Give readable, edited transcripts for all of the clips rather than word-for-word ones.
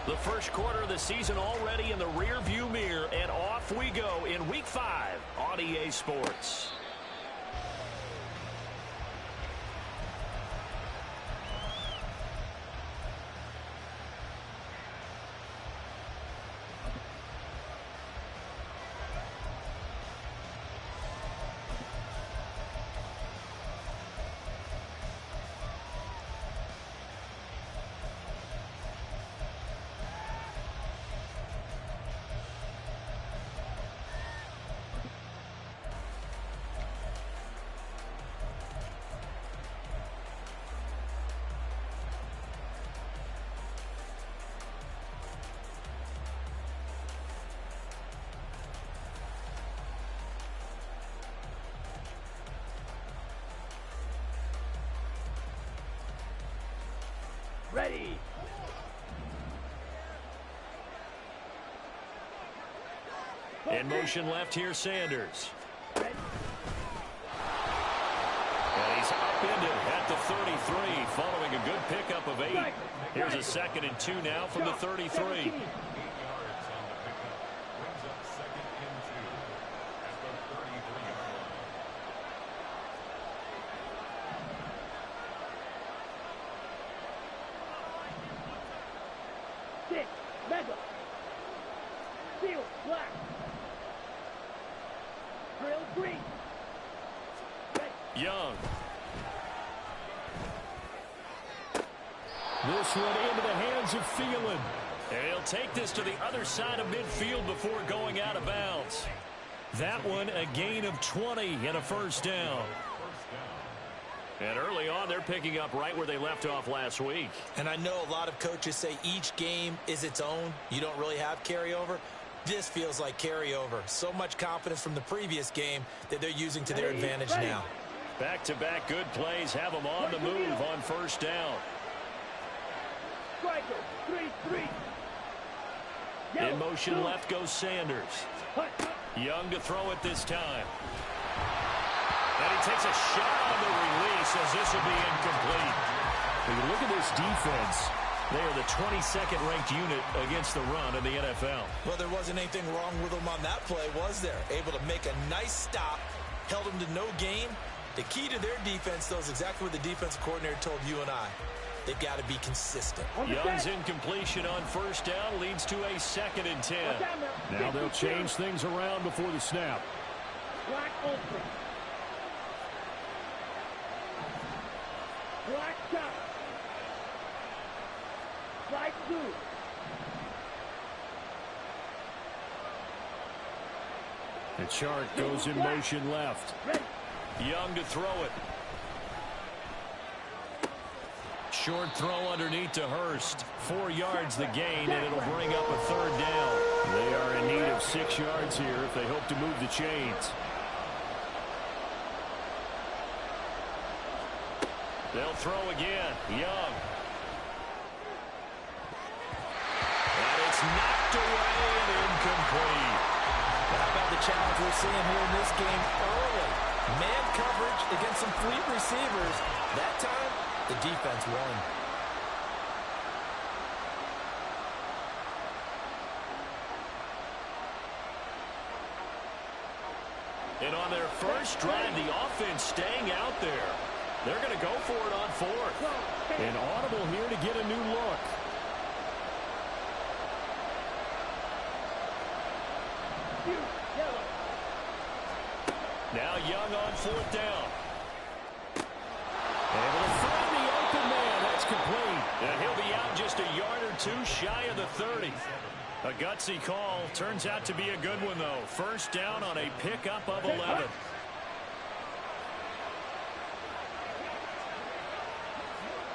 The first quarter of the season already in the rear-view mirror, and off we go in Week 5 on EA Sports. Ready. In motion left here, Sanders. And he's upended at the 33, following a good pickup of 8. Here's a 2nd and 2 now from the 33. Mega. Field black. Drill green. Red. Young. This one into the hands of Thielen. And he'll take this to the other side of midfield before going out of bounds. That one a gain of 20 and a first down. And early on, they're picking up right where they left off last week. And I know a lot of coaches say each game is its own. You don't really have carryover. This feels like carryover. So much confidence from the previous game that they're using to their advantage now. Back-to-back good plays have them on the move on first down. Striker, 3-3. In motion left goes Sanders. Young to throw it this time. And he takes a shot on the release as this will be incomplete. When you look at this defense, they are the 22nd ranked unit against the run in the NFL. Well, there wasn't anything wrong with them on that play, was there? Able to make a nice stop, held them to no gain. The key to their defense, though, is exactly what the defensive coordinator told you and I. They've got to be consistent. Young's incompletion on first down leads to a 2nd and 10. Now they'll change things around before the snap. Black open. Black top. Black blue. The chart goes in motion left. Young to throw it. Short throw underneath to Hurst. 4 yards the gain, and it'll bring up a 3rd down. They are in need of 6 yards here if they hope to move the chains. They'll throw again. Young. And it's knocked away and incomplete. How about the challenge we're seeing here in this game early? Man coverage against some fleet receivers. That time, the defense won. And on their first drive, the offense staying out there. They're going to go for it on 4th. And audible here to get a new look. Now Young on 4th down. Able to find the open man. That's complete. And he'll be out just a yard or 2 shy of the 30. A gutsy call. Turns out to be a good one, though. First down on a pickup of 11.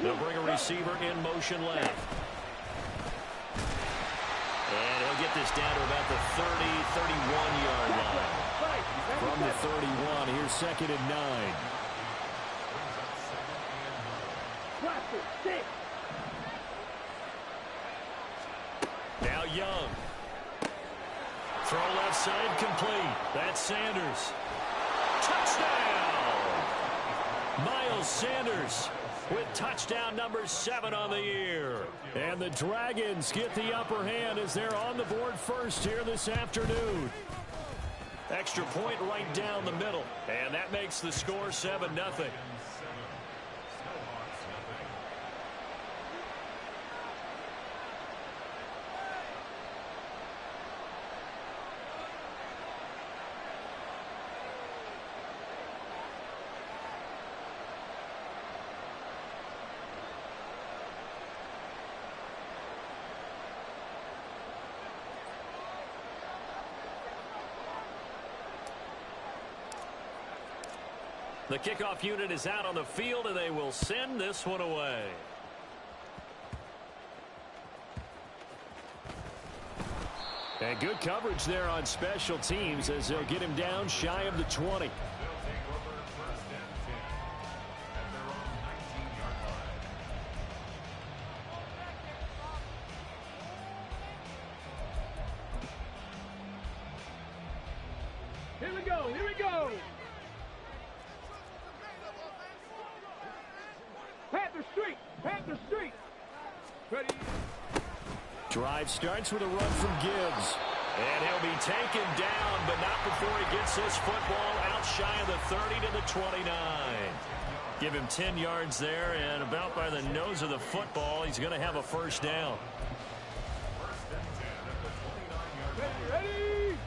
They'll bring a receiver in motion left. And he'll get this down to about the 30, 31-yard line. From the 31, here's 2nd and 9. Now Young. Throw left side complete. That's Sanders. Touchdown! Miles Sanders with touchdown number 7 on the year. And the Dragons get the upper hand as they're on the board first here this afternoon. Extra point right down the middle. And that makes the score 7-0. The kickoff unit is out on the field, and they will send this one away. And good coverage there on special teams as they'll get him down shy of the 20. Here we go, here we go. Panther Street. Ready. Drive starts with a run from Gibbs. And he'll be taken down, but not before he gets this football out shy of the 30 to the 29. Give him 10 yards there, and about by the nose of the football, he's going to have a first down. Ready.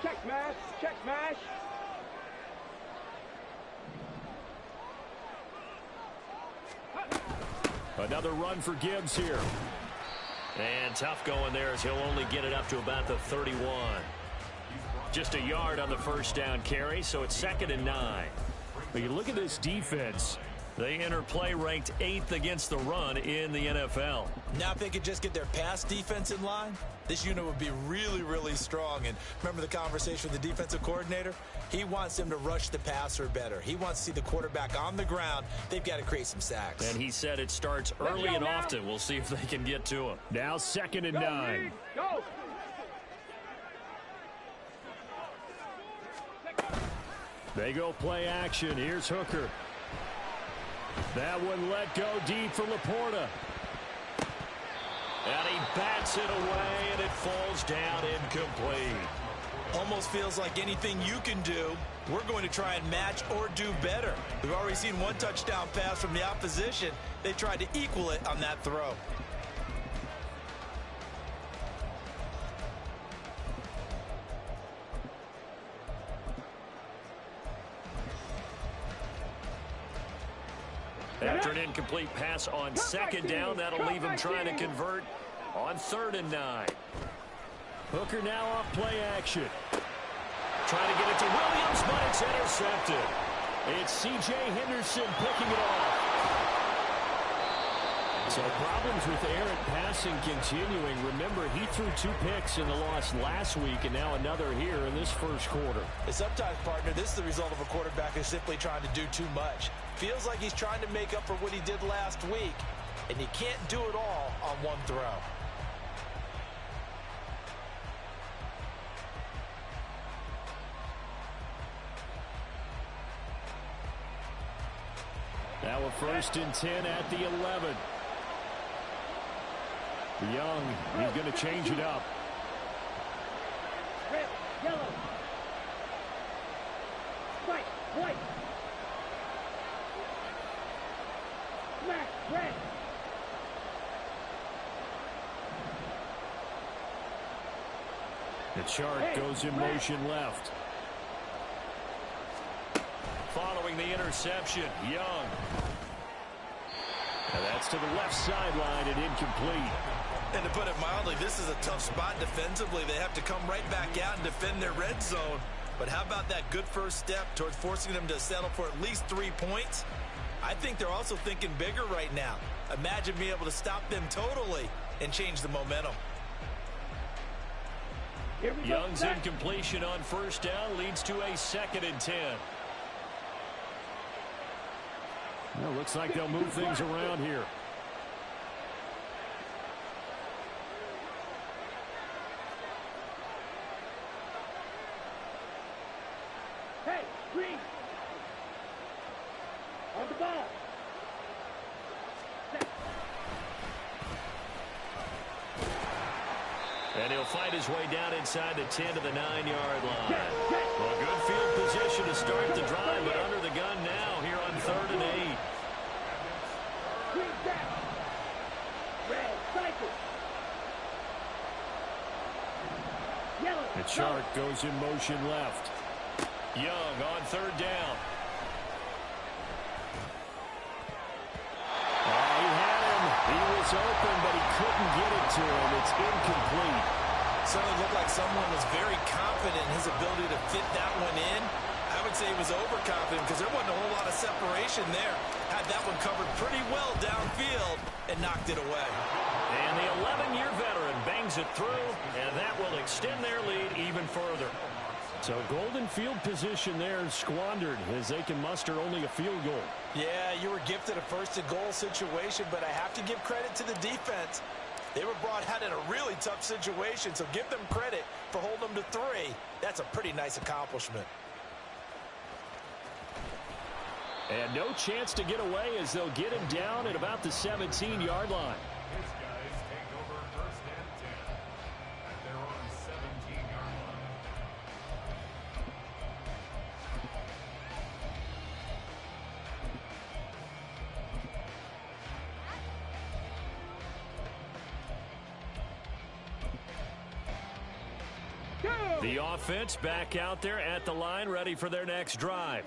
Check smash, check smash. Another run for Gibbs here. And tough going there as he'll only get it up to about the 31. Just a yard on the first down carry, so it's 2nd and 9. But you look at this defense. They enter play ranked 8th against the run in the NFL. Now if they could just get their pass defense in line, this unit would be really, really strong. And remember the conversation with the defensive coordinator? He wants them to rush the passer better. He wants to see the quarterback on the ground. They've got to create some sacks. And he said it starts early and often. We'll see if they can get to him. Now 2nd and 9. Go. They go play action. Here's Hooker. That one let go deep for Laporta. And he bats it away, and it falls down incomplete. Almost feels like anything you can do, we're going to try and match or do better. We've already seen one touchdown pass from the opposition. They tried to equal it on that throw. After an incomplete pass on 2nd down, that'll leave him trying to convert on 3rd and 9. Hooker now off play action. Trying to get it to Williams, but it's intercepted. It's C.J. Henderson picking it off. So problems with errant passing continuing. Remember, he threw 2 picks in the loss last week, and now another here in this first quarter. And sometimes, partner, this is the result of a quarterback who's simply trying to do too much. Feels like he's trying to make up for what he did last week, and you can't do it all on one throw. Now a 1st and 10 at the 11. Young, he's going to change it up. Red, yellow. White, white. Black, red. The chart goes in motion left. Following the interception, Young. And that's to the left sideline and incomplete. And to put it mildly, this is a tough spot defensively. They have to come right back out and defend their red zone. But how about that good first step towards forcing them to settle for at least 3 points? I think they're also thinking bigger right now. Imagine being able to stop them totally and change the momentum. Young's incompletion on 1st down leads to a 2nd and 10. Well, looks like they'll move things around here. Hey, green. On the ball. And he'll fight his way down inside the 10 to the 9-yard line. Well, good field position to start the drive, but under the gun now here on 3rd and 8. And Chark goes in motion left. Young on 3rd down. Oh, he had him. He was open, but he couldn't get it to him. It's incomplete. Certainly looked like someone was very confident in his ability to fit that one in. I would say he was overconfident because there wasn't a whole lot of separation there. Had that one covered pretty well downfield and knocked it away. And the 11-year veteran bangs it through, and that will extend their lead even further. So golden field position there squandered as they can muster only a field goal. Yeah, you were gifted a first-and-goal situation, but I have to give credit to the defense. They were brought out in a really tough situation, so give them credit for holding them to 3. That's a pretty nice accomplishment. And no chance to get away as they'll get him down at about the 17-yard line. His guys take over 1st and 10 at their own 17-yard line. The offense back out there at the line, ready for their next drive.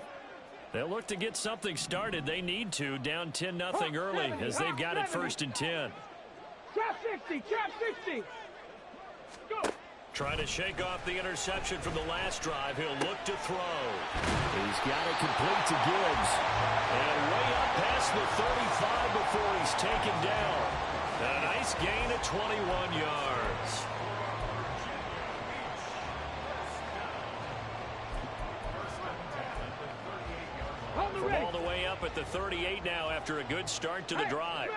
They'll look to get something started. They need to, down 10-0 early as they've got it 1st and 10. Trap 60, trap 60. Go. Trying to shake off the interception from the last drive. He'll look to throw. He's got it complete to Gibbs. And way up past the 35 before he's taken down. A nice gain of 21 yards. From all the way up at the 38 now after a good start to the drive.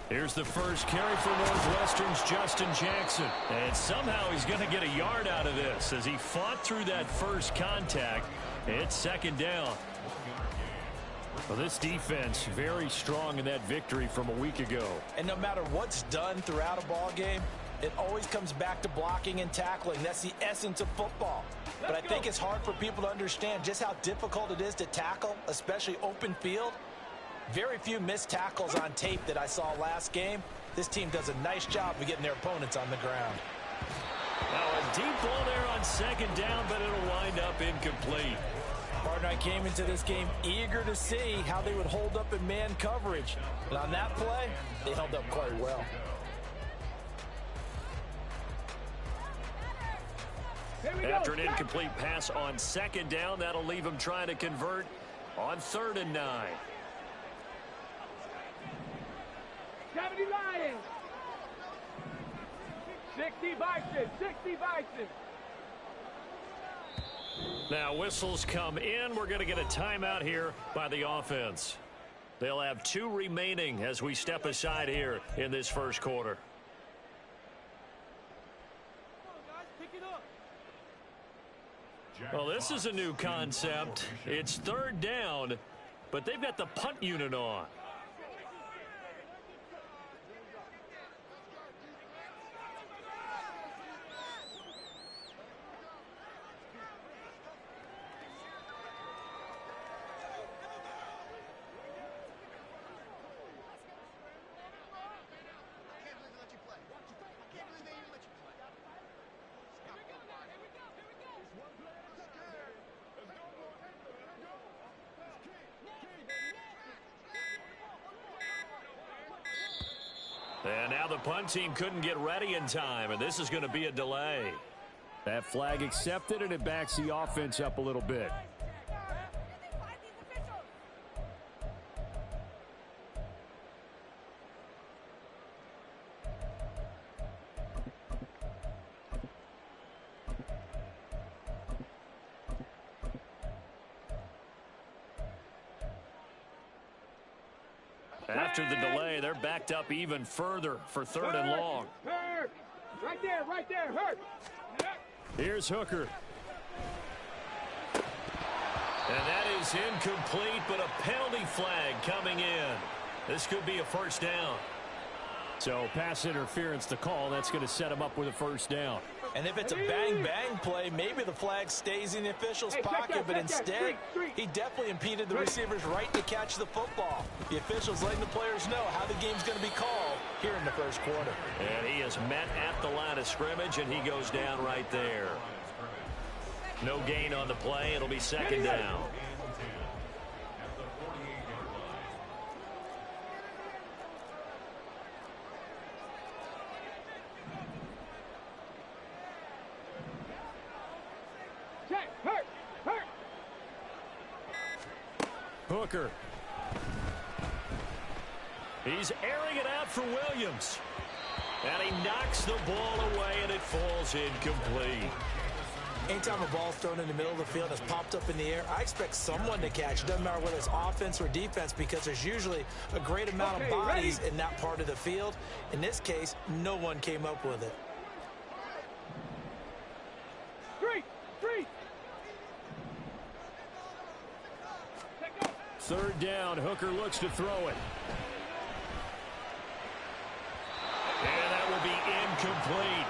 Here's the first carry for Northwestern's Justin Jackson. And somehow he's going to get a yard out of this as he fought through that first contact. It's 2nd down. Well, this defense very strong in that victory from a week ago. And no matter what's done throughout a ball game, it always comes back to blocking and tackling. That's the essence of football. But I think it's hard for people to understand just how difficult it is to tackle, especially open field. Very few missed tackles on tape that I saw last game. This team does a nice job of getting their opponents on the ground. Now a deep ball there on 2nd down, but it'll wind up incomplete. Partner, I came into this game eager to see how they would hold up in man coverage. But on that play, they held up quite well. After an incomplete pass on 2nd down, that'll leave him trying to convert on 3rd and 9. 70 Lions. 60 Bison, 60 Bison. Now whistles come in. We're going to get a timeout here by the offense. They'll have 2 remaining as we step aside here in this first quarter. Well, this is a new concept. It's 3rd down, but they've got the punt unit on. And now the punt team couldn't get ready in time, and this is going to be a delay. That flag accepted, and it backs the offense up a little bit. After the delay, they're backed up even further for 3rd and long. Hurt. Right there, hurt. Here's Hooker. And that is incomplete, but a penalty flag coming in. This could be a 1st down. So pass interference to call. That's going to set him up with a first down. And if it's a bang-bang play, maybe the flag stays in the official's pocket, but instead, he definitely impeded the receiver's right to catch the football. The official's letting the players know how the game's going to be called here in the first quarter. And he is met at the line of scrimmage, and he goes down right there. No gain on the play. It'll be second down. Hooker. He's airing it out for Williams. And he knocks the ball away, and it falls incomplete. Anytime a ball's thrown in the middle of the field that's popped up in the air, I expect someone to catch. It doesn't matter whether it's offense or defense, because there's usually a great amount of bodies in that part of the field. In this case, no one came up with it. Third down, Hooker looks to throw it. And that will be incomplete.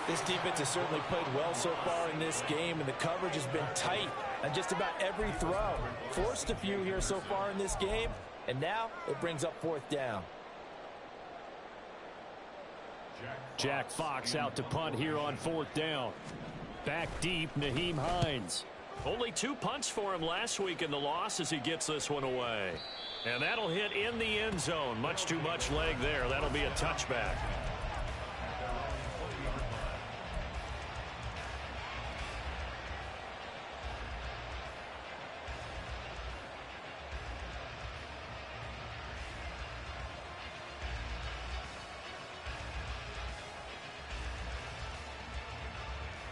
This defense has certainly played well so far in this game, and the coverage has been tight on just about every throw. Forced a few here so far in this game, and now it brings up fourth down. Jack Fox out to punt here on fourth down. Back deep, Nyheim Hines. Only 2 punts for him last week in the loss as he gets this one away. And that'll hit in the end zone. Much too much leg there. That'll be a touchback.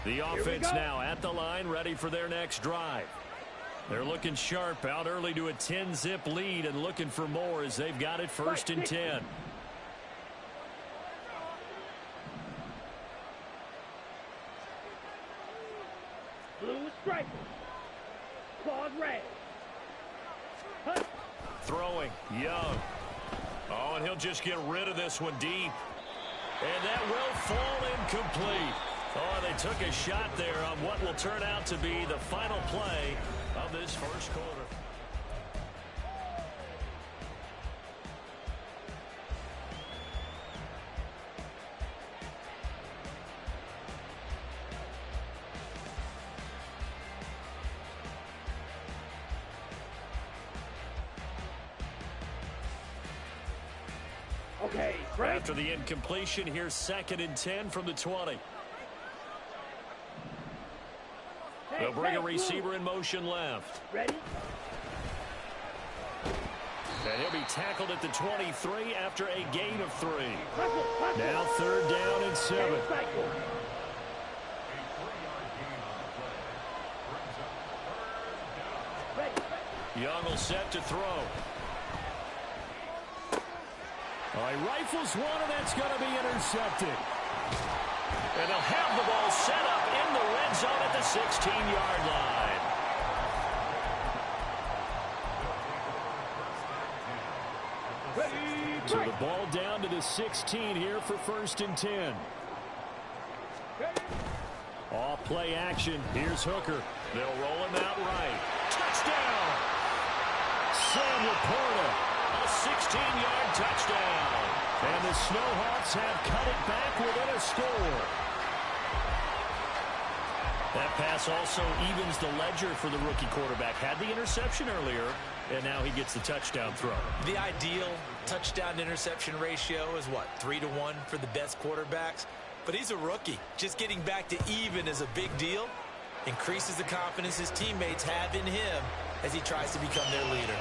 The offense now at the line, ready for their next drive. They're looking sharp, out early to a 10-zip lead and looking for more as they've got it first and 10. Blue striker. Claws red. Throwing, Young. Oh, and he'll just get rid of this one deep. And that will fall incomplete. Oh, they took a shot there on what will turn out to be the final play of this first quarter. Okay, after the incompletion, here's second and 10 from the 20. They'll bring a receiver in motion left. Ready? And he'll be tackled at the 23 after a gain of 3. Now third down and 7. Young will set to throw. All right, rifles one, and that's going to be intercepted. And they'll have the ball set up in the red zone at the 16-yard line. So the ball down to the 16 here for first and 10. Off play action. Here's Hooker. They'll roll him out right. Touchdown! Sam Laporta, a 16-yard touchdown. And the Snowhawks have cut it back within a score. That pass also evens the ledger for the rookie quarterback. Had the interception earlier, and now he gets the touchdown throw. The ideal touchdown-interception ratio is what, 3-to-1 for the best quarterbacks? But he's a rookie. Just getting back to even is a big deal. Increases the confidence his teammates have in him as he tries to become their leader.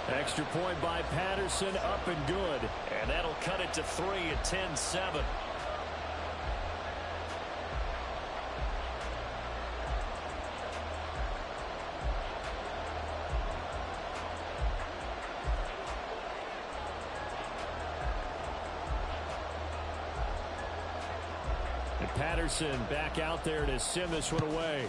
Extra point by Patterson, up and good. And that'll cut it to 3 at 10-7. And Patterson back out there to send this one away.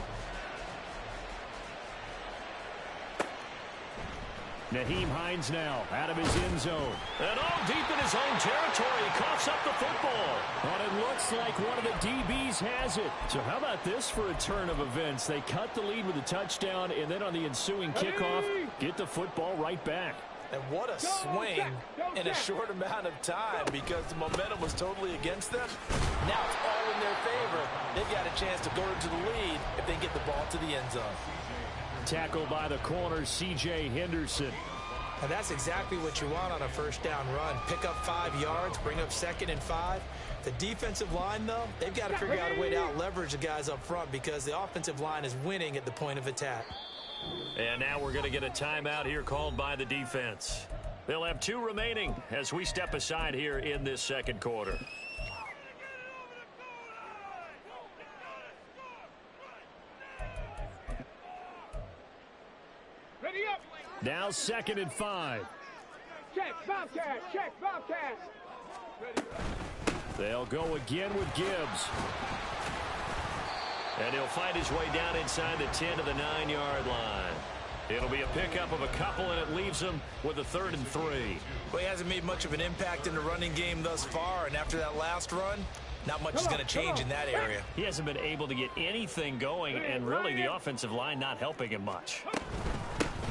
Naheem Hines now out of his end zone. And all deep in his own territory. He coughs up the football. But it looks like one of the DBs has it. So how about this for a turn of events? They cut the lead with a touchdown, and then on the ensuing kickoff, get the football right back. And what a swing in a short amount of time because the momentum was totally against them. Now it's all in their favor. They've got a chance to go into the lead if they get the ball to the end zone. Tackled by the corner, C.J. Henderson. And that's exactly what you want on a first down run. Pick up 5 yards, bring up 2nd and 5. The defensive line, though, they've got to figure out a way to out-leverage the guys up front because the offensive line is winning at the point of attack. And now we're going to get a timeout here called by the defense. They'll have 2 remaining as we step aside here in this second quarter. Ready up. Now 2nd and 5. Check, Bobcat. Check, Bobcat. They'll go again with Gibbs. And he'll find his way down inside the 10 to the 9-yard line. It'll be a pickup of a couple, and it leaves him with a 3rd and 3. Well, he hasn't made much of an impact in the running game thus far, and after that last run, not much is going to change in that area. He hasn't been able to get anything going, and really the offensive line not helping him much.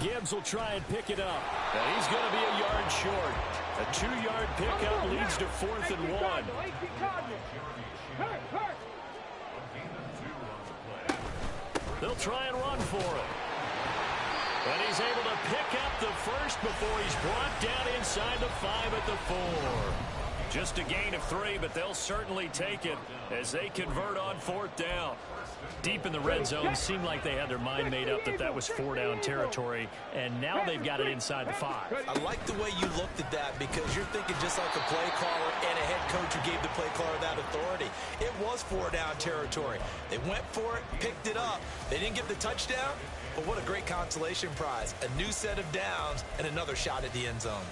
Gibbs will try and pick it up. And he's going to be a yard short. A 2-yard pickup leads to 4th and 1. They'll try and run for it. And he's able to pick up the first before he's brought down inside the 5 at the 4. Just a gain of 3, but they'll certainly take it as they convert on 4th down. Deep in the red zone, seemed like they had their mind made up that that was 4-down territory, and now they've got it inside the 5. I like the way you looked at that because you're thinking just like a play caller and a head coach who gave the play caller that authority. It was 4-down territory. They went for it, picked it up. They didn't get the touchdown, but what a great consolation prize. A new set of downs and another shot at the end zone.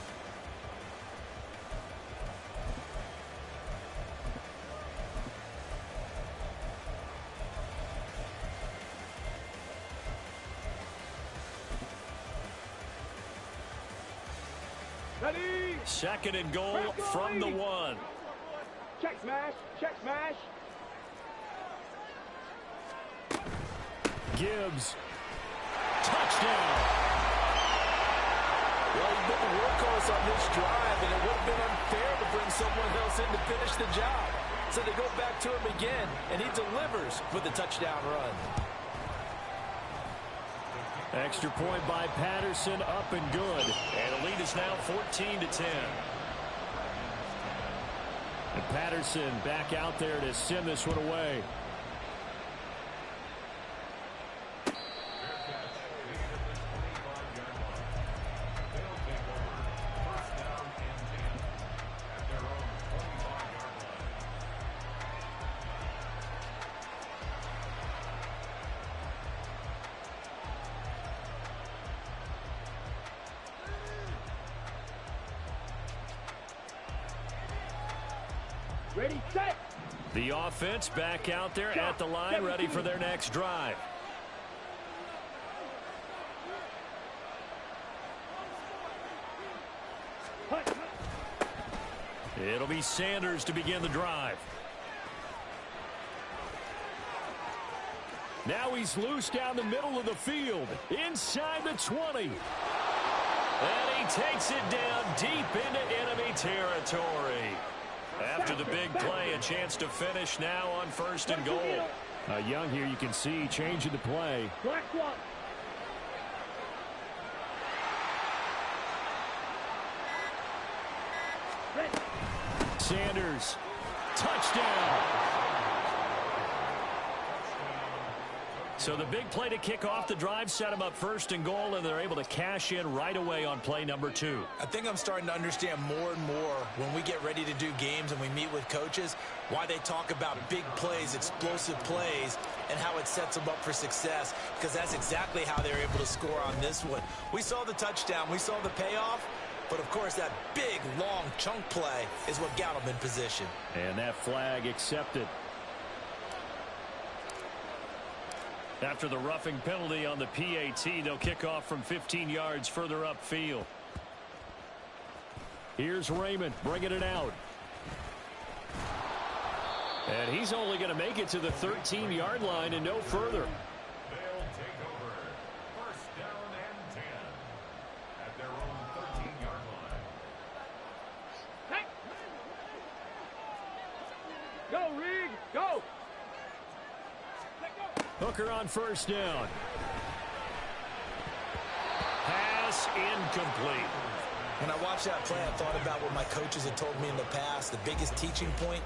Ready. 2nd and goal from the 1. Check smash. Check smash. Gibbs. Touchdown. Well, he's been the workhorse on this drive, and it would have been unfair to bring someone else in to finish the job. So they go back to him again, and he delivers with the touchdown run. Extra point by Patterson, up and good. And the lead is now 14-10. And Patterson back out there to send this one away. Ready, set. The offense back out there at the line, ready for their next drive. It'll be Sanders to begin the drive. Now he's loose down the middle of the field, inside the 20. And he takes it down deep into enemy territory. After the big play, a chance to finish now on 1st and goal. Young here, you can see, changing the play. Black one. Sanders, touchdown. So the big play to kick off the drive set them up 1st and goal, and they're able to cash in right away on play number 2. I think I'm starting to understand more and more when we get ready to do games and we meet with coaches why they talk about big plays, explosive plays, and how it sets them up for success, because that's exactly how they're able to score on this one. We saw the touchdown. We saw the payoff. But, of course, that big, long chunk play is what got them in position. And that flag accepted. After the roughing penalty on the PAT, they'll kick off from 15 yards further upfield. Here's Raymond bringing it out. And he's only going to make it to the 13-yard line and no further. They'll take over. First down and 10 at their own 13-yard line. Hey. Go, Reed. Go. Hooker on first down. Pass incomplete. When I watched that play, I thought about what my coaches had told me in the past. The biggest teaching point,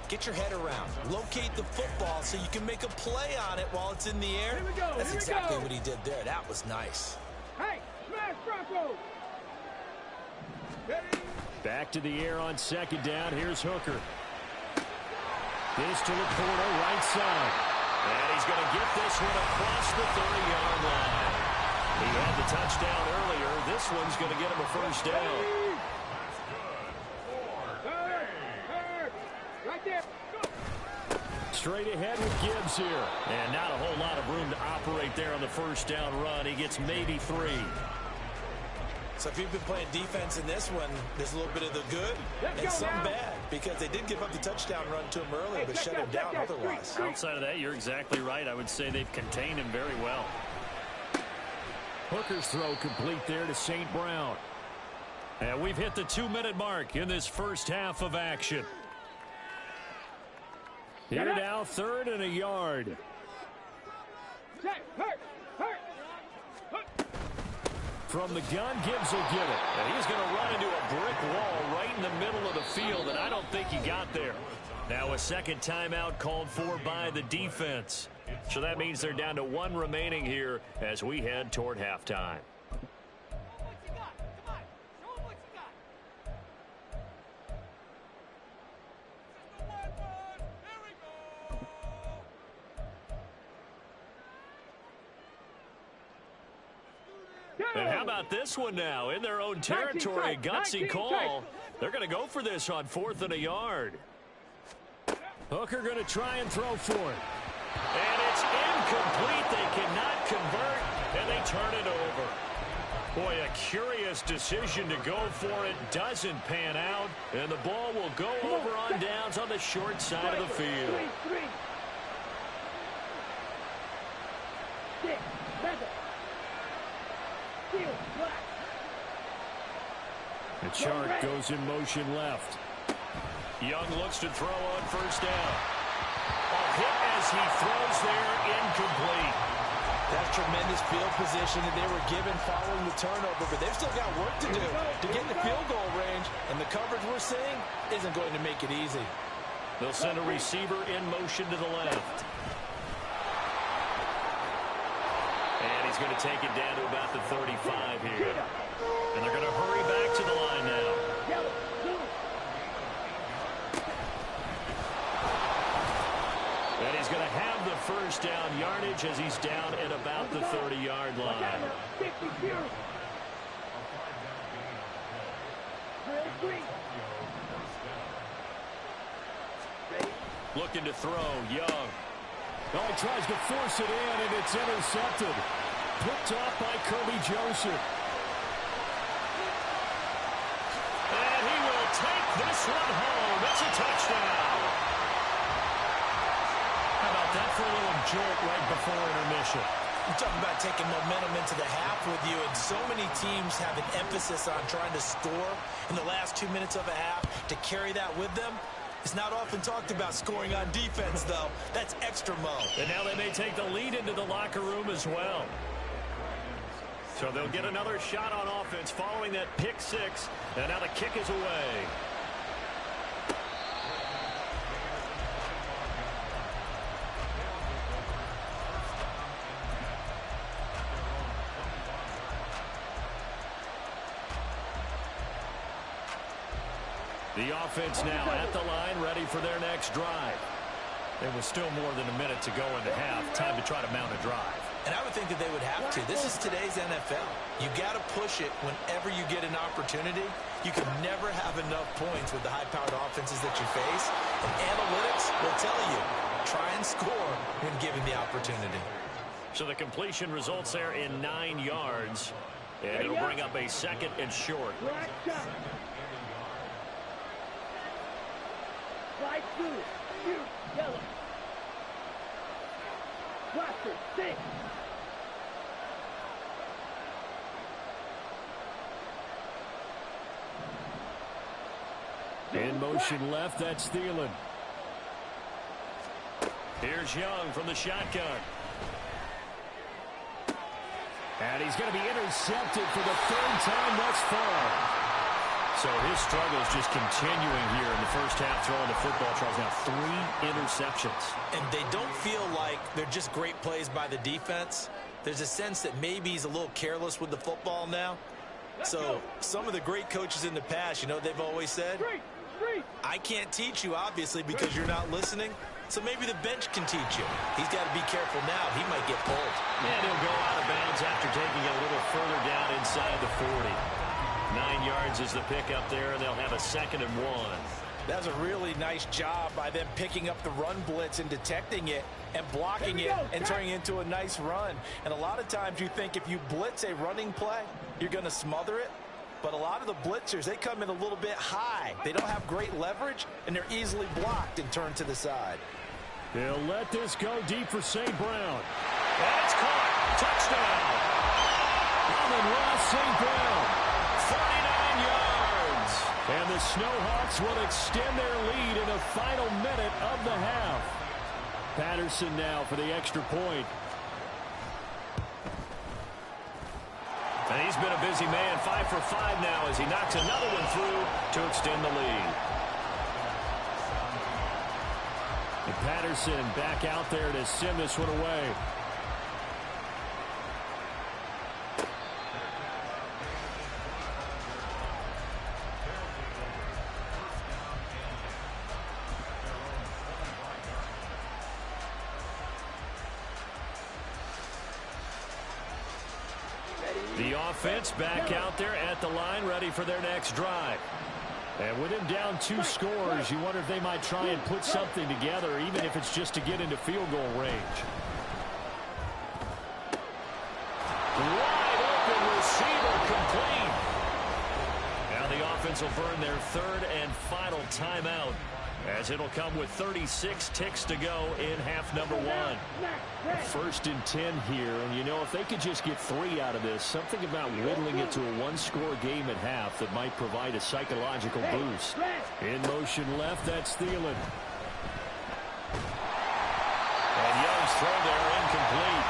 get your head around. Locate the football so you can make a play on it while it's in the air. Here we go. That's Here we exactly go. what he did there. That was nice. Hey, smash Bronco. Ready? Back to the air on second down. Here's Hooker. This to Laporta, right side. And he's going to get this one across the 30-yard line. He had the touchdown earlier. This one's going to get him a first down. Third. Right there. Go. Straight ahead with Gibbs here. And not a whole lot of room to operate there on the first down run. He gets maybe 3. So if you've been playing defense in this one, there's a little bit of the good and some bad, because they did give up the touchdown run to him earlier, but shut him down otherwise. Outside of that, you're exactly right. I would say they've contained him very well. Hooker's throw complete there to St. Brown. And we've hit the 2-minute mark in this first half of action. Here now, 3rd and a yard. Check. Hurt. From the gun, Gibbs will get it. And he's going to run into a brick wall right in the middle of the field, and I don't think he got there. Now a second timeout called for by the defense. So that means they're down to 1 remaining here as we head toward halftime. And how about this one now? In their own territory, a gutsy call. They're going to go for this on 4th and a yard. Hooker going to try and throw for it. And it's incomplete. They cannot convert, and they turn it over. Boy, a curious decision to go for it. Doesn't pan out, and the ball will go over on downs on the short side of the field. 3. 6. 7. The chart goes in motion left. Young looks to throw on first down. A hit as he throws there, incomplete. That's tremendous field position that they were given following the turnover, but they've still got work to do to get in the field goal range, and the coverage we're seeing isn't going to make it easy. They'll send a receiver in motion to the left. And he's going to take it down to about the 35 here. And they're going to hurry back to the line now. And he's going to have the first down yardage as he's down at about the 30-yard line. Looking to throw, Young. Oh, he tries to force it in, and it's intercepted. Picked off by Kirby Joseph. And he will take this one home. It's a touchdown. How about that for a little jolt right before intermission? You're talking about taking momentum into the half with you, and so many teams have an emphasis on trying to score in the last 2 minutes of a half. To carry that with them, it's not often talked about scoring on defense, though. That's extra mo. And now they may take the lead into the locker room as well. So they'll get another shot on offense following that pick six. And now the kick is away. The offense now at the line, ready for their next drive. There was still more than a minute to go in the half. Time to try to mount a drive. And I would think that they would have to. This is today's NFL. You got to push it whenever you get an opportunity. You can never have enough points with the high-powered offenses that you face. And analytics will tell you, try and score when given the opportunity. So the completion results there in 9 yards. And it'll bring up a 2nd and short. Black shot. Slide through. Shoot. Yellow. Cluster. 6. In motion left, that's Thielen. Here's Young from the shotgun. And he's going to be intercepted for the 3rd time thus far. So his struggles just continuing here in the first half throwing the football. Charles, now 3 interceptions. And they don't feel like they're just great plays by the defense. There's a sense that maybe he's a little careless with the football now. So some of the great coaches in the past, you know, they've always said, I can't teach you, obviously, because you're not listening. So maybe the bench can teach you. He's got to be careful now. He might get pulled. And he'll go out of bounds after taking it a little further down inside the 40. 9 yards is the pickup there, and they'll have a 2nd and 1. That's a really nice job by them picking up the run blitz and detecting it and blocking it and turning it into a nice run. And a lot of times you think if you blitz a running play, you're going to smother it. But a lot of the blitzers, they come in a little bit high. They don't have great leverage, and they're easily blocked and turned to the side. He'll let this go deep for St. Brown. And it's caught. Touchdown. Amon-Ra St. Brown. 39 yards. And the Snowhawks will extend their lead in the final minute of the half. Patterson now for the extra point. And he's been a busy man, 5 for 5 now as he knocks another one through to extend the lead. And Patterson back out there to send this one away. The offense back out there at the line, ready for their next drive. And with him down 2 scores, you wonder if they might try and put something together, even if it's just to get into field goal range. Wide open receiver complete. Now the offense will burn their 3rd and final timeout, as it'll come with 36 ticks to go in half number 1. 1st and 10 here, and you know, if they could just get 3 out of this, something about whittling it to a 1-score game at half that might provide a psychological boost. In motion left, that's Thielen. And Young's throw there incomplete.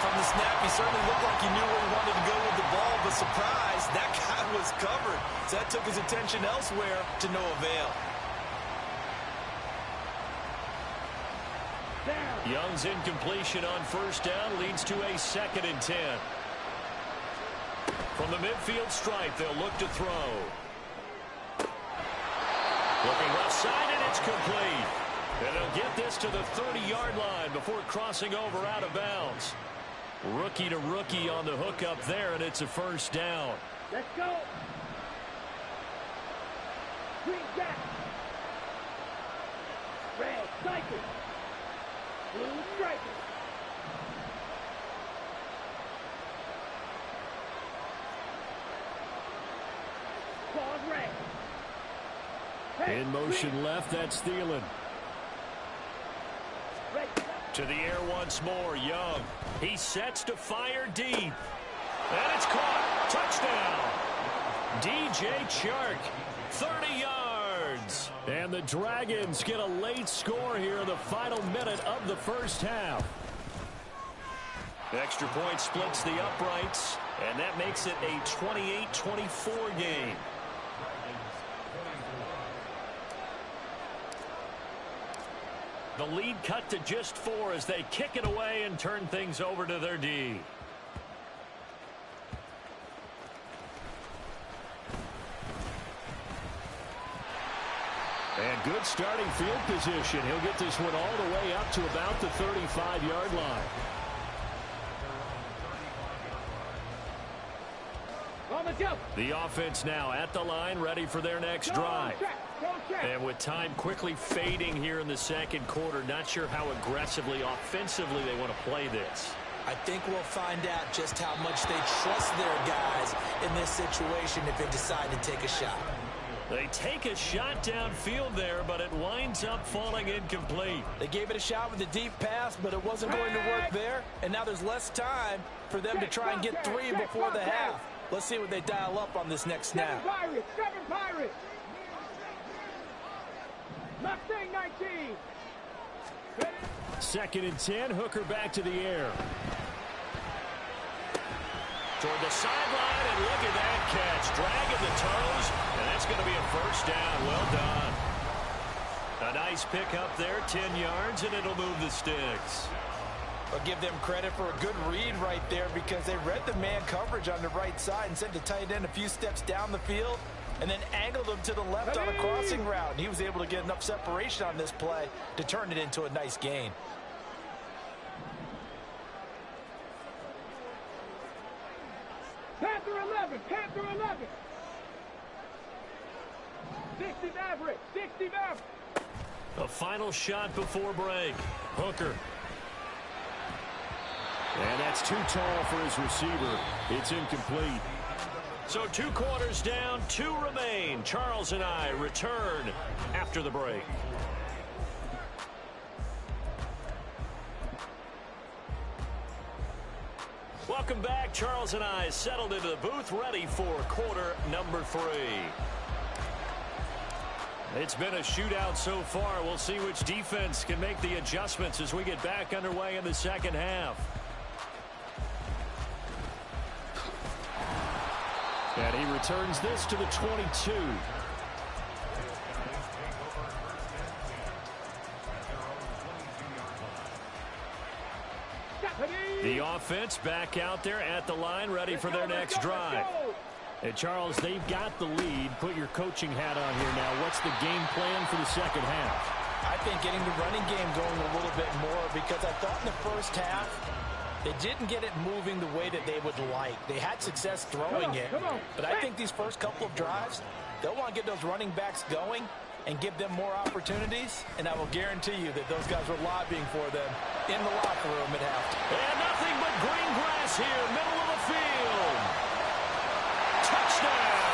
From the snap, he certainly looked like he knew where he wanted to go with the ball, but surprise, that guy was covered. So that took his attention elsewhere to no avail. Young's incompletion on 1st down leads to a 2nd and 10. From the midfield stripe, they'll look to throw. Looking left side, and it's complete. And they'll get this to the 30-yard line before crossing over out of bounds. Rookie to rookie on the hook up there, and it's a 1st down. Let's go. Green jack. Red cycle. Blue striker. Pause red. Hey, In motion left, that's Thielen. red. To the air once more, Young. He sets to fire deep. And it's caught. Touchdown. DJ Chark, 30 yards. And the Dragons get a late score here in the final minute of the 1st half. The extra point splits the uprights, and that makes it a 28-24 game. The lead cut to just 4 as they kick it away and turn things over to their D. And good starting field position. He'll get this one all the way up to about the 35-yard line. On the jump. The offense now at the line, ready for their next drive. And with time quickly fading here in the 2nd quarter, not sure how aggressively, offensively they want to play this. I think we'll find out just how much they trust their guys in this situation if they decide to take a shot. They take a shot downfield there, but it winds up falling incomplete. They gave it a shot with a deep pass, but it wasn't going to work there. And now there's less time for them to try and get 3 before the half. Let's see what they dial up on this next snap. Seven Pirates. Mustang 19. 2nd and 10, Hooker back to the air. Toward the sideline, and look at that catch. Dragging the toes, and that's going to be a first down. Well done. A nice pickup there, 10 yards, and it'll move the sticks. I'll give them credit for a good read right there because they read the man coverage on the right side and sent the tight end a few steps down the field and then angled him to the left on a crossing route. And he was able to get enough separation on this play to turn it into a nice gain. Panther 11. Panther 11. 60 Maverick. 60 Maverick. A final shot before break. Hooker. And that's too tall for his receiver. It's incomplete. So 2 quarters down, 2 remain. Charles and I return after the break. Welcome back. Charles and I settled into the booth, ready for quarter number 3. It's been a shootout so far. We'll see which defense can make the adjustments as we get back underway in the second half. And he returns this to the 22. The offense back out there at the line, ready for their next drive. And Charles, they've got the lead. Put your coaching hat on here now. What's the game plan for the second half? I think getting the running game going a little bit more because I thought in the first half they didn't get it moving the way that they would like. They had success throwing it. But I think these first couple of drives, they'll want to get those running backs going and give them more opportunities. And I will guarantee you that those guys were lobbying for them in the locker room at halftime. And nothing but green grass here, middle of the field. Touchdown!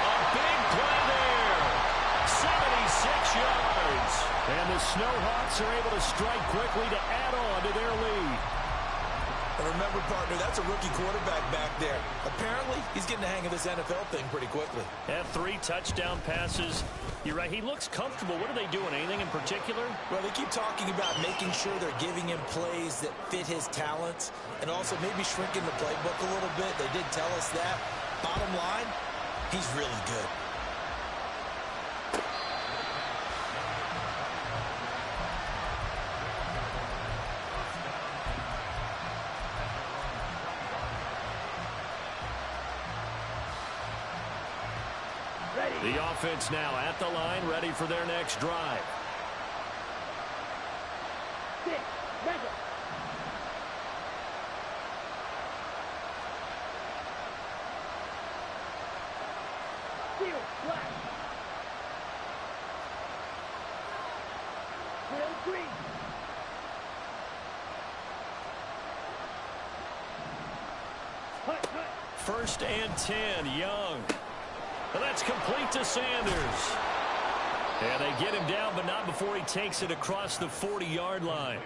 A big play there. 76 yards. And the Snowhawks are able to strike quickly to add on to their lead. And remember, partner, that's a rookie quarterback back there. Apparently, he's getting the hang of this NFL thing pretty quickly. Have 3 touchdown passes. You're right, he looks comfortable. What are they doing? Anything in particular? Well, they keep talking about making sure they're giving him plays that fit his talents and also maybe shrinking the playbook a little bit. They did tell us that. Bottom line, he's really good. The offense now at the line, ready for their next drive. 6, measure. Field, flat. Field, green. Hut, hut. 1st and 10, Young. Well, that's complete to Sanders. And they get him down, but not before he takes it across the 40-yard line.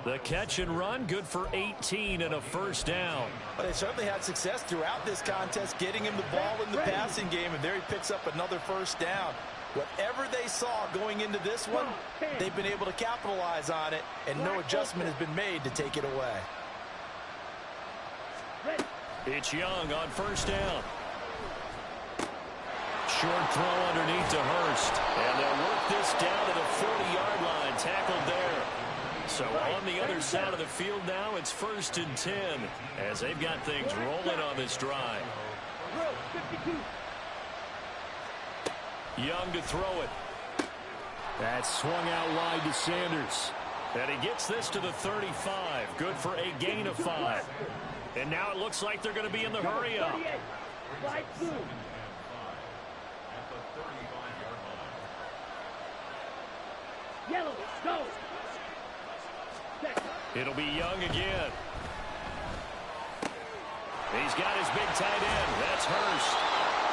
The catch and run, good for 18 and a first down. But they certainly had success throughout this contest, getting him the ball in the passing game, and there he picks up another first down. Whatever they saw going into this one, they've been able to capitalize on it, and no adjustment has been made to take it away. It's Young on first down. Short throw underneath to Hurst. And they'll work this down to the 40-yard line. Tackled there. So on the other side of the field now, it's 1st and 10 as they've got things rolling on this drive. 52. Young to throw it. That's swung out wide to Sanders. And he gets this to the 35. Good for a gain of 5. And now it looks like they're going to be in the hurry up. Slide through. Yellow, go. It'll be Young again. He's got his big tight end. That's Hurst.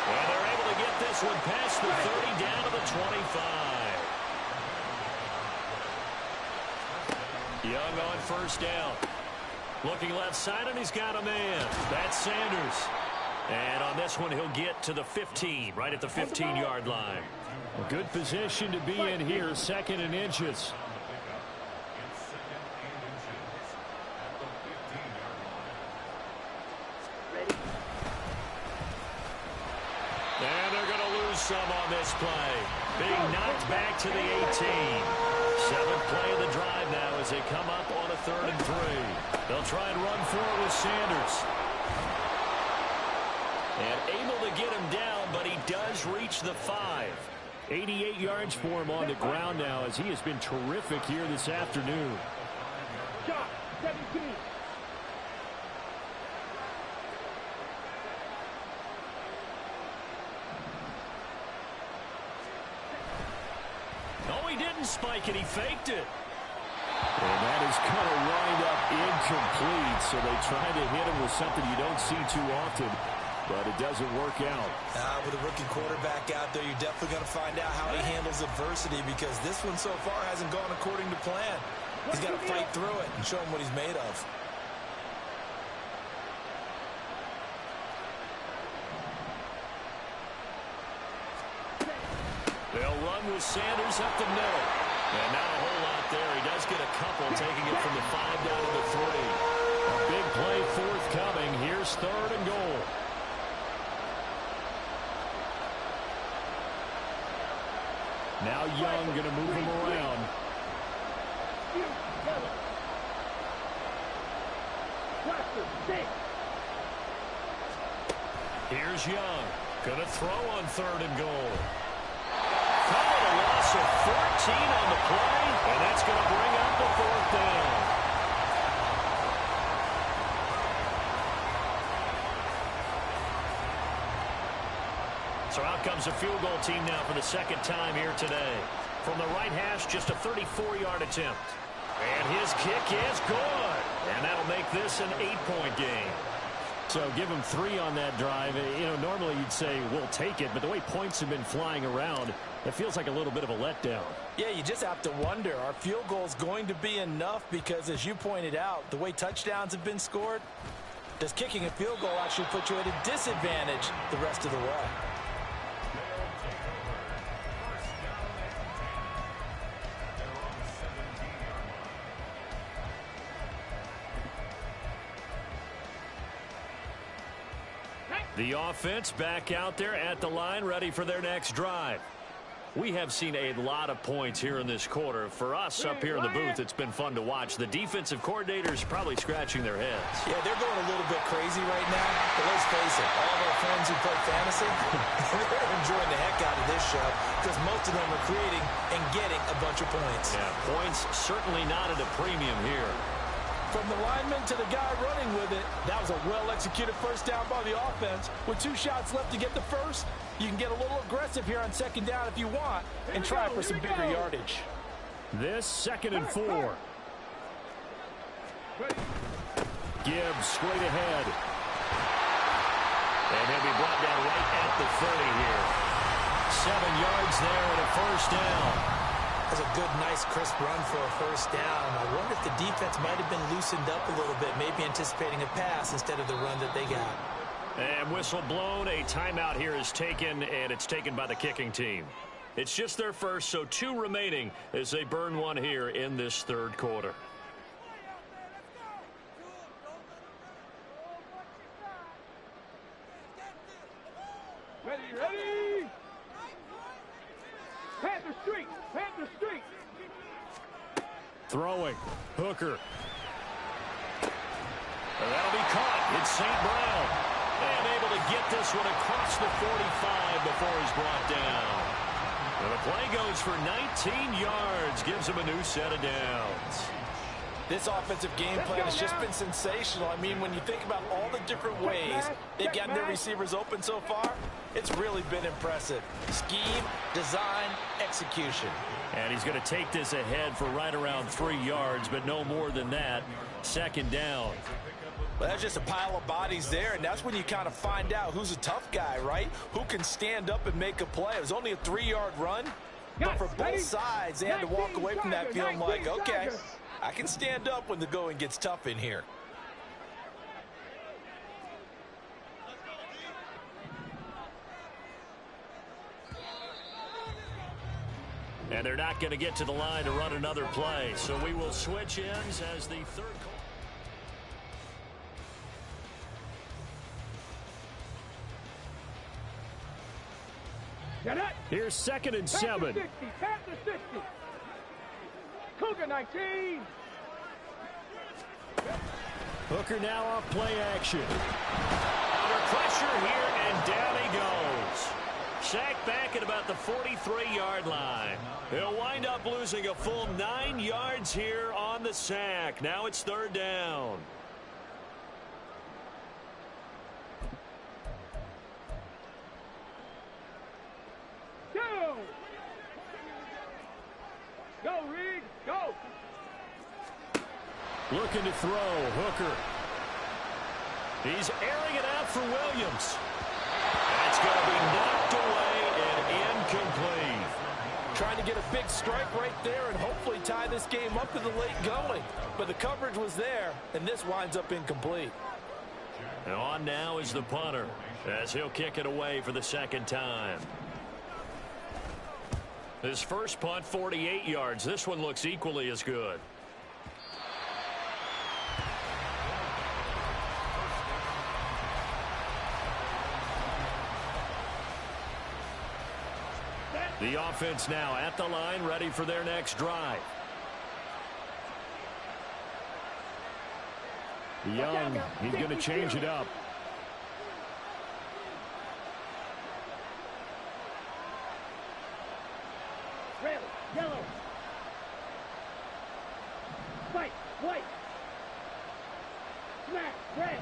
And they're able to get this one past the 30 down to the 25. Young on first down. Looking left side, and he's got a man. That's Sanders. And on this one, he'll get to the 15, right at the 15-yard line. A good position to be in here, 2nd and inches. And they're going to lose some on this play. Being knocked back to the 18. 7th play of the drive now as they come up on a 3rd and 3. They'll try and run for it with Sanders. And able to get him down, but he does reach the 5. 88 yards for him on the ground now as he has been terrific here this afternoon. Shot, 17. No, he didn't spike it. He faked it. And that is kind of lined up incomplete, so they try to hit him with something you don't see too often, but it doesn't work out. With a rookie quarterback out there, you're definitely going to find out how he handles adversity, because this one so far hasn't gone according to plan. He's got to fight through it and show him what he's made of. They'll run with Sanders up the middle. And not a whole lot there. He does get a couple, taking it from the 5 down to the 3. A big play forthcoming. Here's 3rd and goal. Now Young going to move him around. Here's Young. Going to throw on 3rd and goal. Call a loss of 14 on the play, and that's going to bring up the 4th down. So out comes a field goal team now for the 2nd time here today. From the right hash, just a 34-yard attempt. And his kick is good. And that'll make this an 8-point game. So give him 3 on that drive. You know, normally you'd say we'll take it, but the way points have been flying around, it feels like a little bit of a letdown. Yeah, you just have to wonder, are field goals going to be enough? Because as you pointed out, the way touchdowns have been scored, does kicking a field goal actually put you at a disadvantage the rest of the way? The offense back out there at the line, ready for their next drive. We have seen a lot of points here in this quarter. For us up here in the booth, it's been fun to watch. The defensive coordinators probably scratching their heads. Yeah, they're going a little bit crazy right now. But let's face it, all of our friends who play fantasy, they're enjoying the heck out of this show because most of them are creating and getting a bunch of points. Yeah, points certainly not at a premium here. From the lineman to the guy running with it, that was a well-executed first down by the offense. With 2 shots left to get the first, you can get a little aggressive here on 2nd down if you want and try for some bigger yardage. This 2nd and 4. Gibbs straight ahead. And he'll be brought down right at the 30 here. 7 yards there and a first down. That's a good, nice, crisp run for a first down. I wonder if the defense might have been loosened up a little bit, maybe anticipating a pass instead of the run that they got. And whistle blown. A timeout here is taken, and it's taken by the kicking team. It's just their first, so 2 remaining as they burn one here in this 3rd quarter. Ready? Panther Street! Panther Street! Throwing. Hooker. And that'll be caught. It's St. Brown. And able to get this one across the 45 before he's brought down. And the play goes for 19 yards. Gives him a new set of downs. This offensive game plan has just been sensational. I mean, when you think about all the different ways they've gotten their receivers open so far, It's really been impressive. Scheme, design, execution. And he's going to take this ahead for right around 3 yards, but no more than that. Second down. Well, that's just a pile of bodies there, and that's when you kind of find out who's a tough guy, right? Who can stand up and make a play. It was only a 3-yard run, but for both sides, they had to walk away from that feeling like, okay, I can stand up when the going gets tough in here. And they're not going to get to the line to run another play. So we will switch ends as the third. Here's 2nd and 7. 60, Panther 60. Cougar 19. Hooker now off play action. Under pressure here, and down he goes. Sacked back at about the 43-yard line. He'll wind up losing a full 9 yards here on the sack. Now it's 3rd down. Go! Go, Reed, go! Looking to throw, Hooker. He's airing it out for Williams. That's going to be knocked away and incomplete. Trying to get a big strike right there and hopefully tie this game up in the late going. But the coverage was there, and this winds up incomplete. And on now is the punter, as he'll kick it away for the 2nd time. His first punt, 48 yards. This one looks equally as good. The offense now at the line, ready for their next drive. Young, he's going to change it up. Red, yellow. White, white. Smack, red.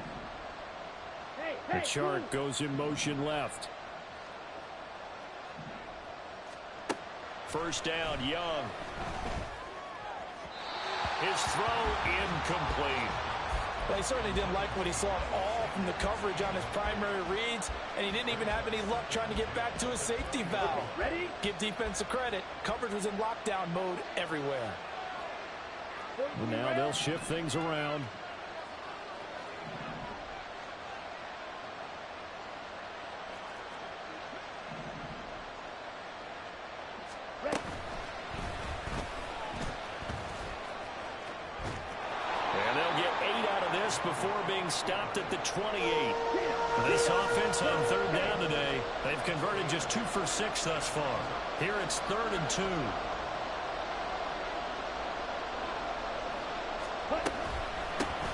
Hey, The chart goes in motion left. First down, Young. His throw incomplete. Well, he certainly didn't like what he saw at all from the coverage on his primary reads, and he didn't even have any luck trying to get back to his safety valve. Ready? Give defensive credit. Coverage was in lockdown mode everywhere. Well, now they'll shift things around. Before being stopped at the 28. This offense on 3rd down today, they've converted just 2 for 6 thus far. Here it's 3rd and 2.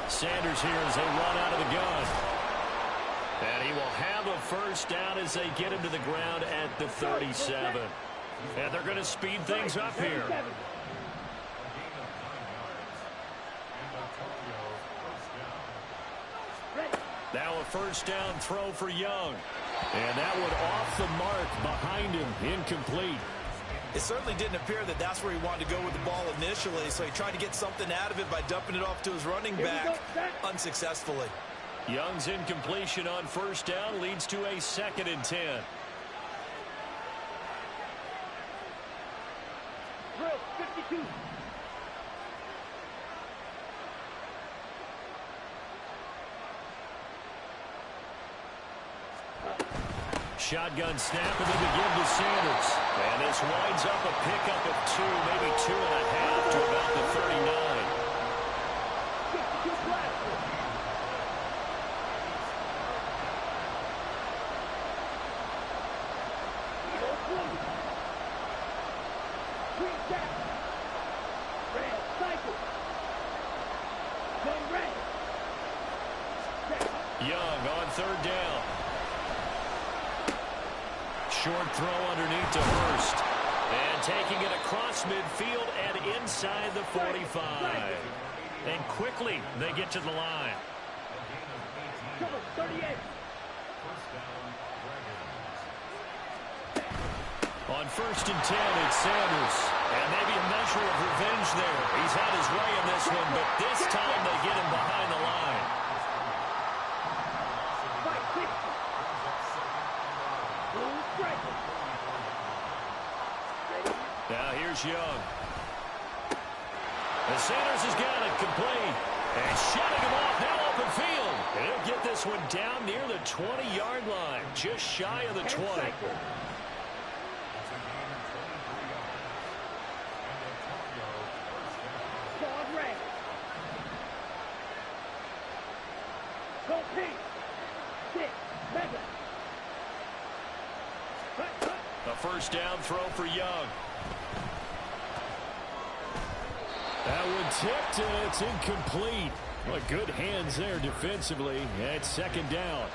Sanders here as they run out of the gun. And he will have a first down as they get him to the ground at the 37. And they're going to speed things up here. Now a first down throw for Young. And that one off the mark behind him, incomplete. It certainly didn't appear that that's where he wanted to go with the ball initially, so he tried to get something out of it by dumping it off to his running back unsuccessfully. Young's incompletion on first down leads to a 2nd and 10. Drill, 52. Shotgun snap, and they begin to Sanders. And this winds up a pickup of 2, maybe 2.5 to about the 39. 62 blasters. Green cap. Red cycle. Young red. Young on 3rd down. Short throw underneath to Hurst. And taking it across midfield and inside the 45. And quickly they get to the line. Cover 38. On 1st and 10, it's Sanders. And maybe a measure of revenge there. He's had his way in this one, but this time they get him behind the line. Now here's Young. And Sanders has got it complete. And shutting him off now open field. And he'll get this one down near the 20-yard line. Just shy of the 20. A first down throw for Young. That one tipped, and it's incomplete. Well, good hands there defensively. And 2nd down.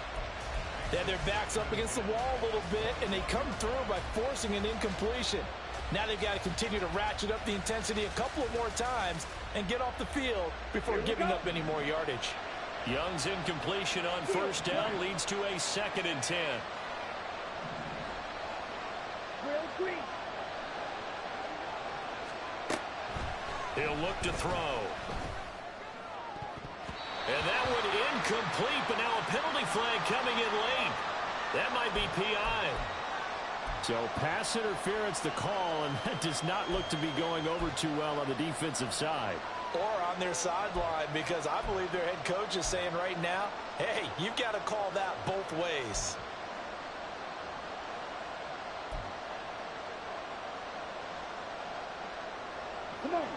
They had their backs up against the wall a little bit, and they come through by forcing an incompletion. Now they've got to continue to ratchet up the intensity a couple of more times and get off the field before giving up any more yardage. Young's incompletion on first down leads to a 2nd and 10. He'll look to throw. And that one incomplete, but now a penalty flag coming in late. That might be PI. So pass interference the call, and that does not look to be going over too well on the defensive side. Or on their sideline, because I believe their head coach is saying right now, hey, you've got to call that both ways.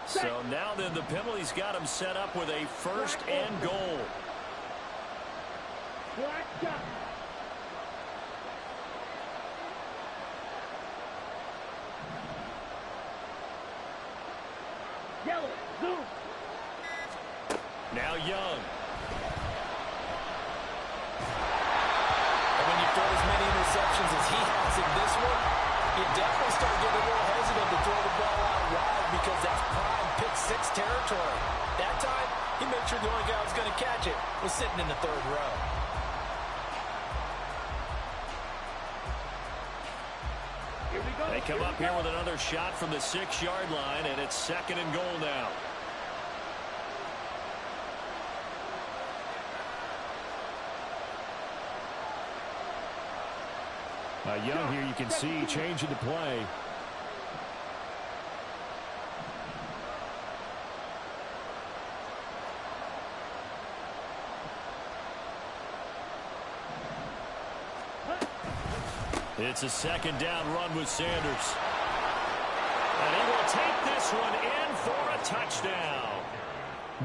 So now then the penalty's got him set up with a 1st and goal. Yellow, zoom. Now Young. And when you throw as many interceptions as he has in this one, you definitely start getting a little hesitant to throw the ball out wide because that's prime pick-6 territory. That time, he made sure the only guy who was going to catch it was sitting in the 3rd row. They come up here with another shot from the 6-yard line, and it's 2nd and goal now. Young here, you can see changing the play. It's a 2nd down run with Sanders. And he will take this one in for a touchdown.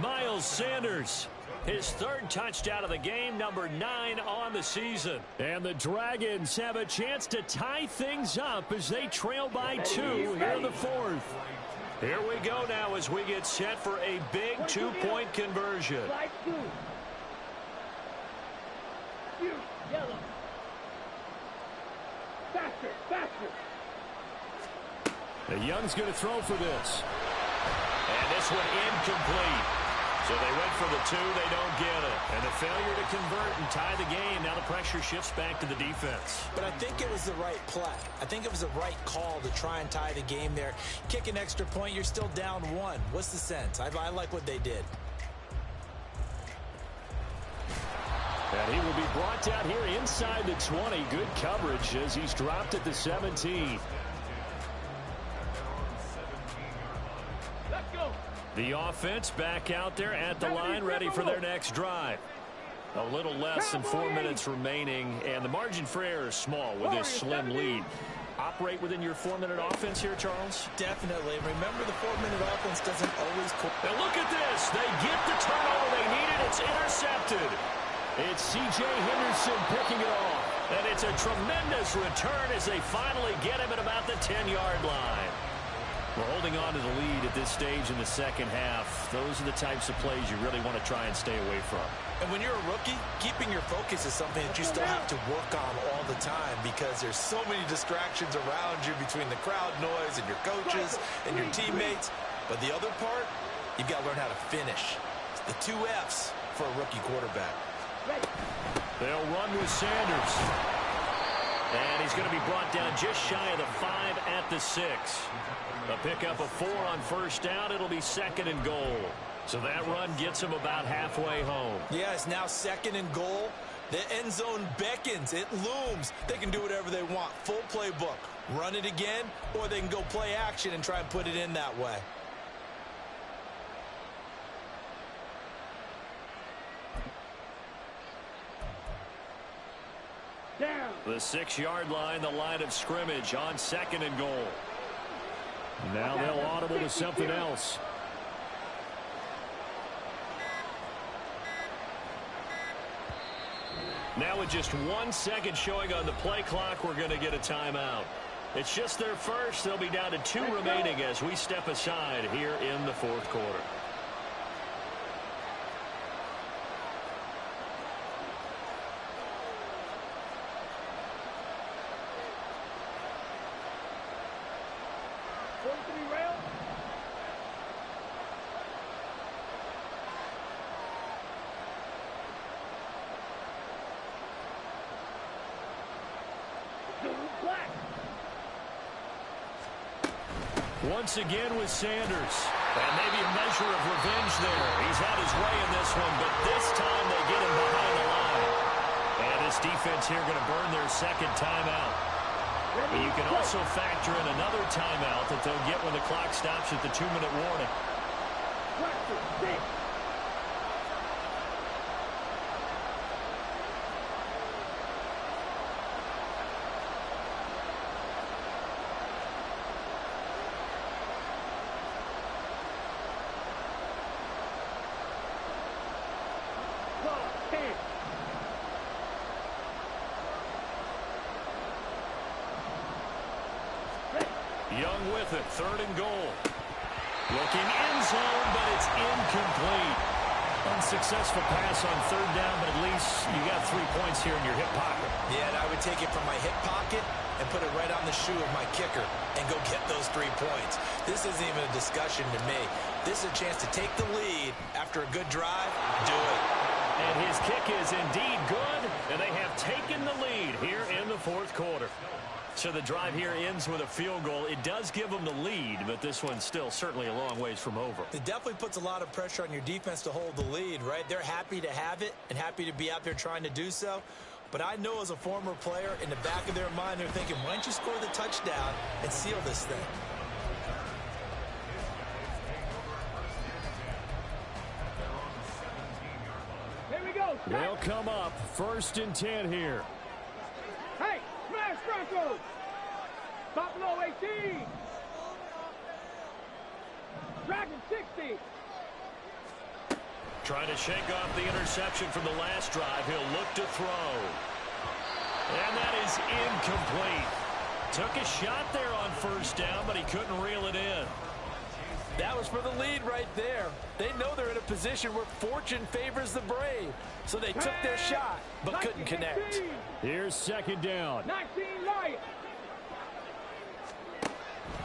Miles Sanders, his 3rd touchdown of the game, number 9 on the season. And the Dragons have a chance to tie things up as they trail by 2 here in the 4th. Here we go now as we get set for a big 2-point conversion. Yellow. Faster, faster. The Young's going to throw for this. And this one incomplete. So they went for the 2, they don't get it. And the failure to convert and tie the game. Now the pressure shifts back to the defense. But I think it was the right play. I think it was the right call to try and tie the game there. Kick an extra point, you're still down 1. What's the sense? I like what they did. And he will be brought down here inside the 20. Good coverage as he's dropped at the 17. Let's go. The offense back out there at the line, ready for their next drive. A little less than 4 minutes remaining, and the margin for error is small with this slim lead. Operate within your 4-minute offense here, Charles? Definitely. Remember, the 4-minute offense doesn't always... And look at this. They get the turnover they needed. It's intercepted. It's C.J. Henderson picking it off. And it's a tremendous return as they finally get him at about the 10-yard line. We're holding on to the lead at this stage in the 2nd half. Those are the types of plays you really want to try and stay away from. And when you're a rookie, keeping your focus is something that you still have to work on all the time because there's so many distractions around you between the crowd noise and your coaches and your teammates. But the other part, you've got to learn how to finish. It's the 2 F's for a rookie quarterback. They'll run with Sanders. And he's going to be brought down just shy of the 5 at the 6. A pickup of 4 on first down. It'll be 2nd and goal. So that run gets him about halfway home. Yeah, it's now 2nd and goal. The end zone beckons. It looms. They can do whatever they want. Full playbook. Run it again, or they can go play action and try and put it in that way. Down. The 6-yard line, the line of scrimmage on 2nd and goal. Now they'll audible to something else. Now with just 1 second showing on the play clock, we're going to get a timeout. It's just their first. They'll be down to 2 remaining as we step aside here in the 4th quarter. Once again with Sanders. And maybe a measure of revenge there. He's had his way in this one, but this time they get him behind the line. And this defense here going to burn their 2nd timeout. But you can also factor in another timeout that they'll get when the clock stops at the 2-minute warning. Young with it, 3rd and goal. Looking end zone, but it's incomplete. Unsuccessful pass on 3rd down, but at least you got 3 points here in your hip pocket. Yeah, and I would take it from my hip pocket and put it right on the shoe of my kicker and go get those 3 points. This isn't even a discussion to me. This is a chance to take the lead after a good drive. Do it. And his kick is indeed good, and they have taken the lead here in the 4th quarter. So the drive here ends with a field goal. It does give them the lead, but this one's still certainly a long ways from over. It definitely puts a lot of pressure on your defense to hold the lead, right? They're happy to have it and happy to be out there trying to do so. But I know as a former player, in the back of their mind, they're thinking, why don't you score the touchdown and seal this thing? Here we go. They'll come up 1st and 10 here. Hey, smash Broncos. Buffalo 18. Dragon 60. Trying to shake off the interception from the last drive. He'll look to throw. And that is incomplete. Took a shot there on 1st down, but he couldn't reel it in. That was for the lead right there. They know they're in a position where fortune favors the brave. So they took their shot, but couldn't connect. Here's 2nd down. 19 Lions.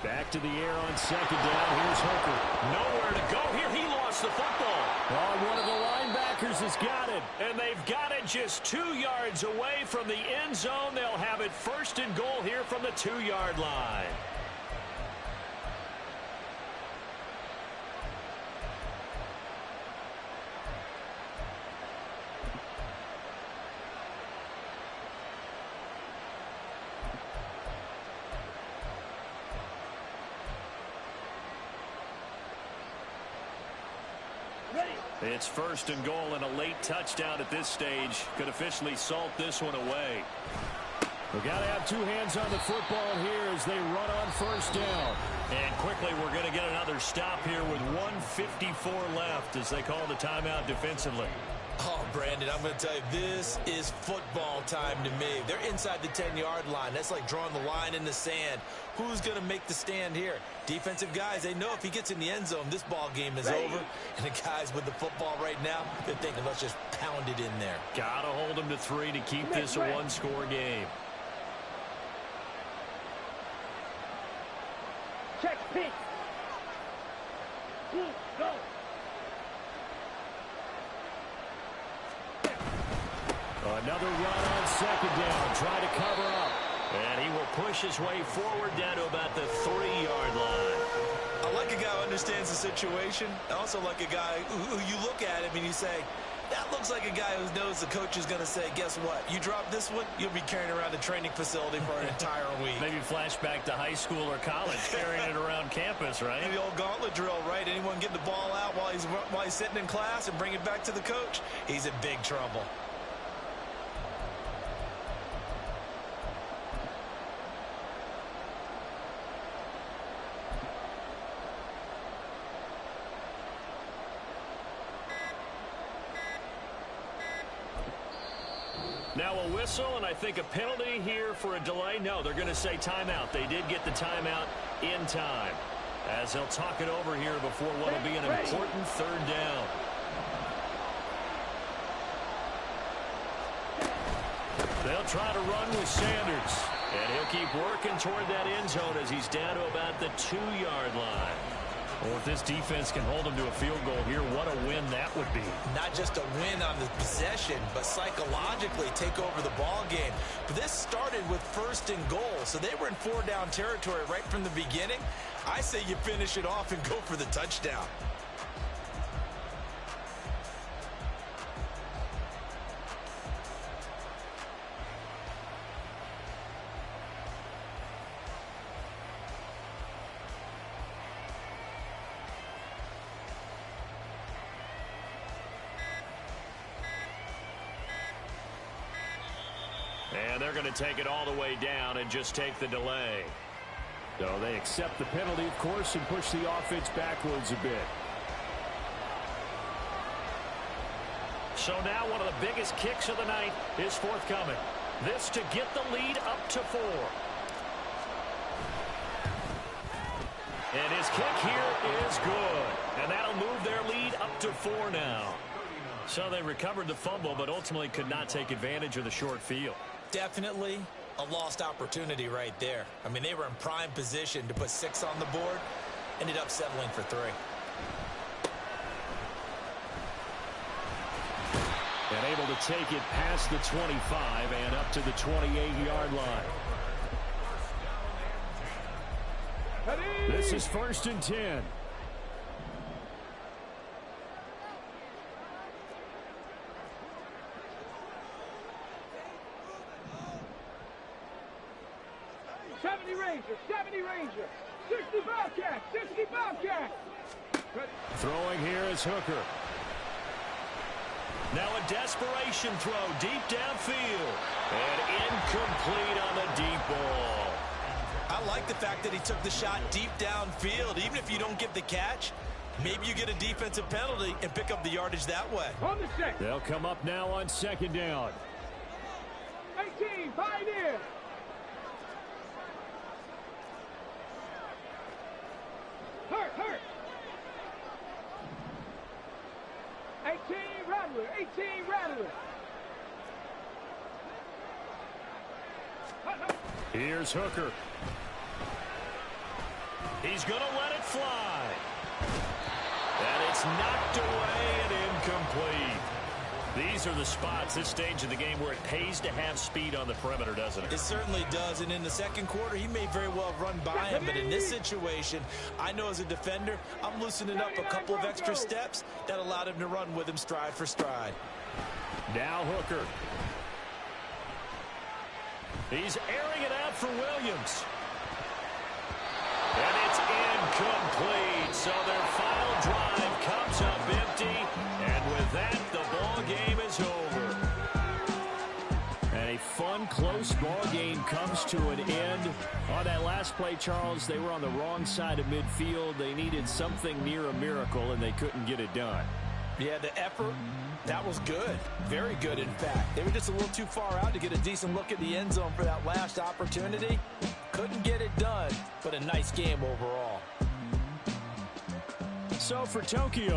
Back to the air on 2nd down. Here's Hooker. Nowhere to go here. He lost the football. Oh, one of the linebackers has got it. And they've got it just 2 yards away from the end zone. They'll have it 1st and goal here from the 2-yard line. It's 1st and goal, and a late touchdown at this stage could officially salt this one away. We've got to have 2 hands on the football here as they run on 1st down. And quickly, we're going to get another stop here with 1:54 left as they call the timeout defensively. Oh, Brandon, I'm going to tell you, this is football time to me. They're inside the 10-yard line. That's like drawing the line in the sand. Who's going to make the stand here? Defensive guys, they know if he gets in the end zone, this ball game is over. And the guys with the football right now, they're thinking, let's just pound it in there. Got to hold them to 3 to keep this a 1-score game. Check pitch. Go. Another run on 2nd down. Try to cover up. And he will push his way forward down to about the 3-yard line. I like a guy who understands the situation. I also like a guy who you look at him and you say, that looks like a guy who knows the coach is going to say, guess what? You drop this one, you'll be carrying around the training facility for an entire week. Maybe flashback to high school or college, carrying it around campus, right? The old gauntlet drill, right? Anyone get the ball out while he's sitting in class and bring it back to the coach? He's in big trouble. Now a whistle, and I think a penalty here for a delay. No, they're going to say timeout. They did get the timeout in time, as they'll talk it over here before what will be an important 3rd down. They'll try to run with Sanders, and he'll keep working toward that end zone as he's down to about the 2-yard line. Well, if this defense can hold them to a field goal here, what a win that would be. Not just a win on the possession, but psychologically take over the ball game. But this started with 1st and goal, so they were in 4-down territory right from the beginning. I say you finish it off and go for the touchdown. And they're going to take it all the way down and just take the delay. So they accept the penalty, of course, and push the offense backwards a bit. So now one of the biggest kicks of the night is forthcoming. This to get the lead up to 4. And his kick here is good. And that'll move their lead up to 4 now. So they recovered the fumble, but ultimately could not take advantage of the short field. Definitely a lost opportunity right there. I mean, they were in prime position to put 6 on the board. Ended up settling for 3. And able to take it past the 25 and up to the 28-yard line. This is 1st and 10. Ranger, 70 Ranger, 60 Bobcat, 60 Bobcat. Throwing here is Hooker. Now a desperation throw deep downfield. And incomplete on the deep ball. I like the fact that he took the shot deep downfield. Even if you don't get the catch, maybe you get a defensive penalty and pick up the yardage that way. On the 6. They'll come up now on 2nd down. 18, Pioneer. Hurt. 18, Rattler. 18, Rattler. Here's Hooker. He's going to let it fly. And it's knocked away and incomplete. These are the spots, this stage of the game, where it pays to have speed on the perimeter, doesn't it? It certainly does, and in the 2nd quarter, he may very well run by him, but in this situation, I know as a defender, I'm loosening up a couple of extra steps that allowed him to run with him stride for stride. Now Hooker. He's airing it out for Williams. And it's incomplete, so their final drive comes up empty, and with that, the ball game is over. And a fun, close ball game comes to an end. On that last play, Charles, they were on the wrong side of midfield. They needed something near a miracle, and they couldn't get it done. Yeah, the effort, that was good. Very good, in fact. They were just a little too far out to get a decent look at the end zone for that last opportunity. Couldn't get it done, but a nice game overall. So for Tokyo,